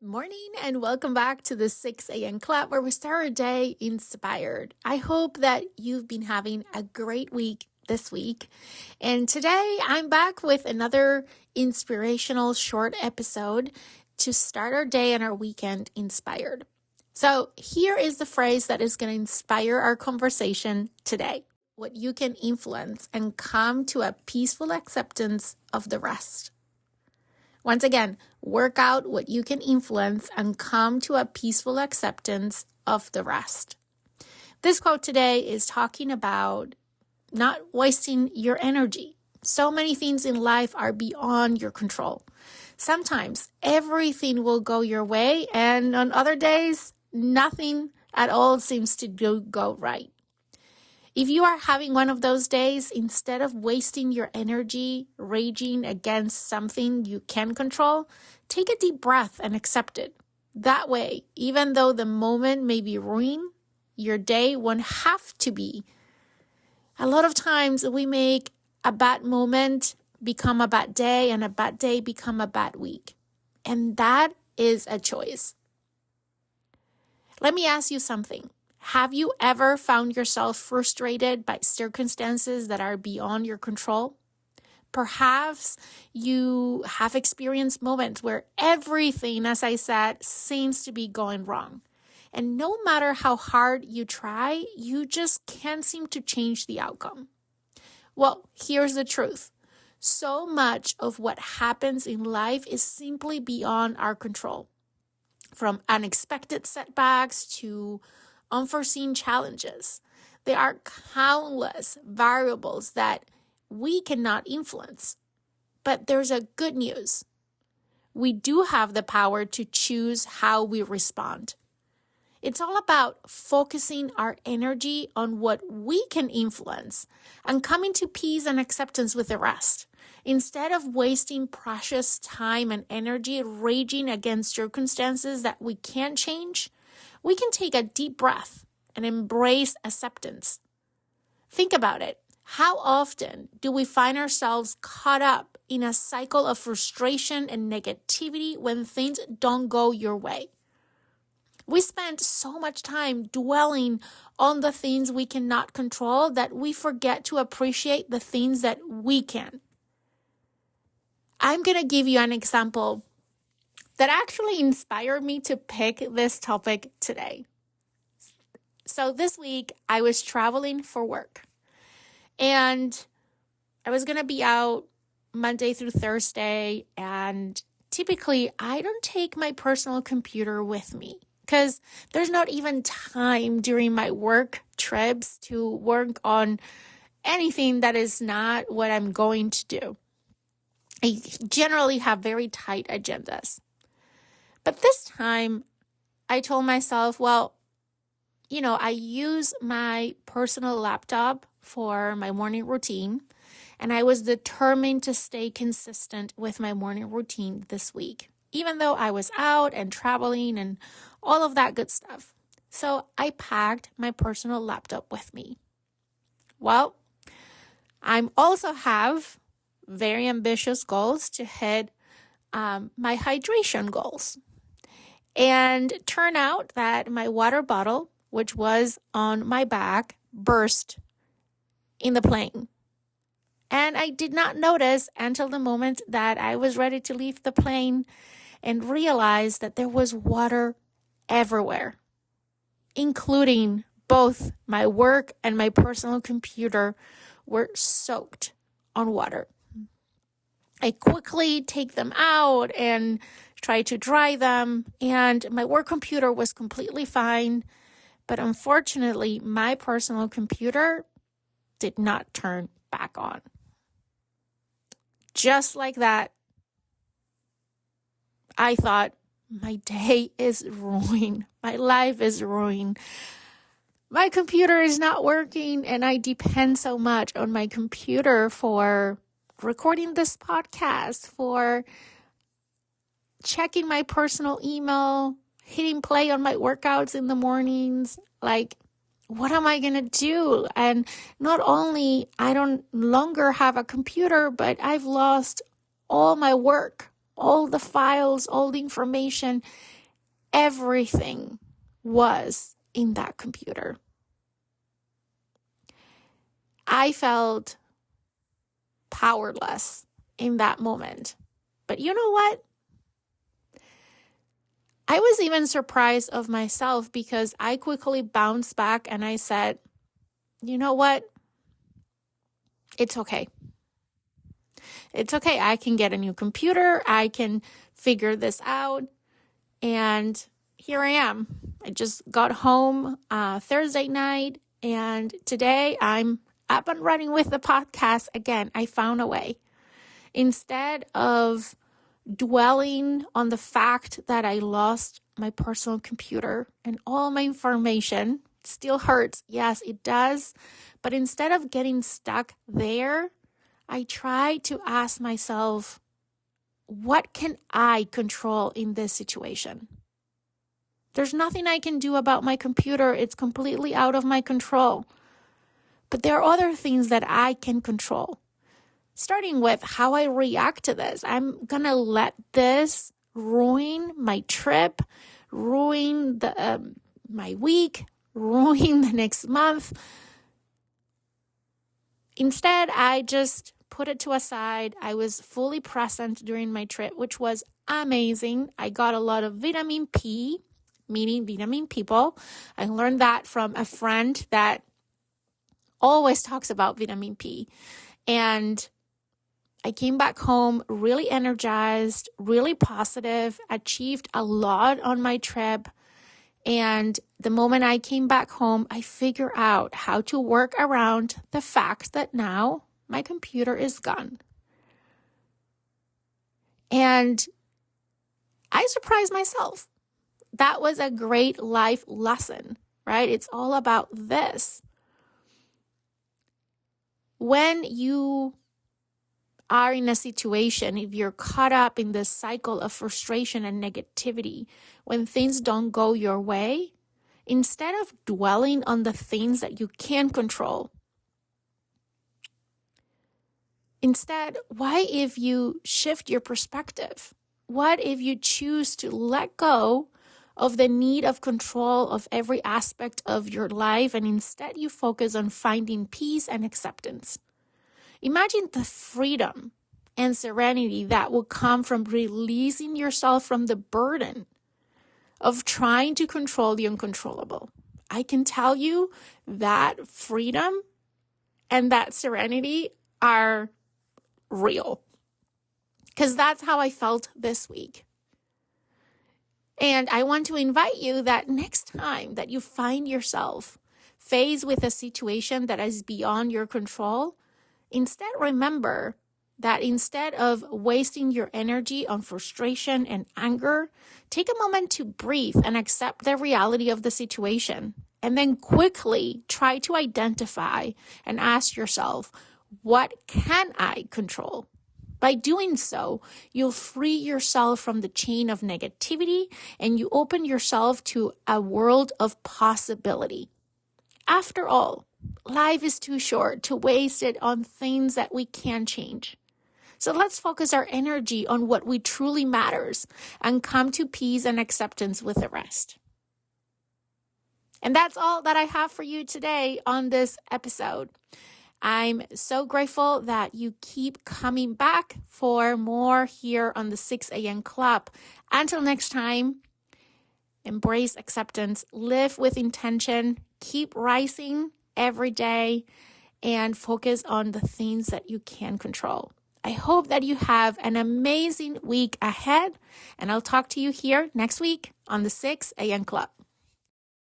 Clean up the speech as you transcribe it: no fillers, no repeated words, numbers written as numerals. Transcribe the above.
Morning and welcome back to the 6 a.m. Club where we start our day inspired. I hope that you've been having a great week this week. And today I'm back with another inspirational short episode to start our day and our weekend inspired. So here is the phrase that is going to inspire our conversation today. What you can influence and come to a peaceful acceptance of the rest. Once again, work out what you can influence and come to a peaceful acceptance of the rest. This quote today is talking about not wasting your energy. So many things in life are beyond your control. Sometimes everything will go your way, and on other days, nothing at all seems to go right. If you are having one of those days, instead of wasting your energy raging against something you can control, take a deep breath and accept it. That way, even though the moment may be ruined, your day won't have to be. A lot of times we make a bad moment become a bad day and a bad day become a bad week. And that is a choice. Let me ask you something. Have you ever found yourself frustrated by circumstances that are beyond your control? Perhaps you have experienced moments where everything, as I said, seems to be going wrong. And no matter how hard you try, you just can't seem to change the outcome. Well, here's the truth. So much of what happens in life is simply beyond our control. From unexpected setbacks to unforeseen challenges. There are countless variables that we cannot influence. But there's a good news. We do have the power to choose how we respond. It's all about focusing our energy on what we can influence and coming to peace and acceptance with the rest. Instead of wasting precious time and energy raging against circumstances that we can't change, we can take a deep breath and embrace acceptance. Think about it. How often do we find ourselves caught up in a cycle of frustration and negativity when things don't go your way? We spend so much time dwelling on the things we cannot control that we forget to appreciate the things that we can. I'm going to give you an example that actually inspired me to pick this topic today. So this week, I was traveling for work. And I was going to be out Monday through Thursday. And typically, I don't take my personal computer with me because there's not even time during my work trips to work on anything that is not what I'm going to do. I generally have very tight agendas. But this time, I told myself, I use my personal laptop for my morning routine, and I was determined to stay consistent with my morning routine this week, even though I was out and traveling and all of that good stuff. So I packed my personal laptop with me. Well, I also have very ambitious goals to hit my hydration goals. And turn out that my water bottle, which was on my back, burst in the plane. And I did not notice until the moment that I was ready to leave the plane and realized that there was water everywhere, including both my work and my personal computer were soaked on water. I quickly take them out and try to dry them, and my work computer was completely fine, but unfortunately, my personal computer did not turn back on. Just like that, I thought, my day is ruined. My life is ruined. My computer is not working, and I depend so much on my computer for recording this podcast, for checking my personal email, hitting play on my workouts in the mornings. Like, what am I going to do? And not only I don't longer have a computer, but I've lost all my work all the files, all the information, everything was in that computer. I felt powerless in that moment. But you know what? I was even surprised of myself because I quickly bounced back and I said, you know what? It's okay. It's okay. I can get a new computer. I can figure this out. And here I am. I just got home Thursday night, and today I'm up and running with the podcast again. I found a way. Instead of dwelling on the fact that I lost my personal computer and all my information, it still hurts. Yes, it does. But instead of getting stuck there, I try to ask myself, what can I control in this situation? There's nothing I can do about my computer. It's completely out of my control. But there are other things that I can control. Starting with how I react to this. I'm going to let this ruin my trip, ruin my week, ruin the next month. Instead, I just put it to a side. I was fully present during my trip, which was amazing. I got a lot of vitamin P, meaning vitamin people. I learned that from a friend that always talks about vitamin P. And I came back home really energized, really positive, achieved a lot on my trip. And the moment I came back home, I figured out how to work around the fact that now my computer is gone. And I surprised myself. That was a great life lesson, right? It's all about this. When you are in a situation, if you're caught up in this cycle of frustration and negativity, when things don't go your way, instead of dwelling on the things that you can control, instead, why if you shift your perspective? What if you choose to let go of the need of control of every aspect of your life and instead you focus on finding peace and acceptance? Imagine the freedom and serenity that will come from releasing yourself from the burden of trying to control the uncontrollable. I can tell you that freedom and that serenity are real, because that's how I felt this week. And I want to invite you that next time that you find yourself faced with a situation that is beyond your control, instead remember that instead of wasting your energy on frustration and anger, take a moment to breathe and accept the reality of the situation. And then quickly try to identify and ask yourself, what can I control? By doing so, you'll free yourself from the chain of negativity and you open yourself to a world of possibility. After all, life is too short to waste it on things that we can't change. So let's focus our energy on what we truly matters and come to peace and acceptance with the rest. And that's all that I have for you today on this episode. I'm so grateful that you keep coming back for more here on the 6 a.m. Club. Until next time, embrace acceptance, live with intention, keep rising every day, and focus on the things that you can control. I hope that you have an amazing week ahead, and I'll talk to you here next week on the 6 a.m. Club.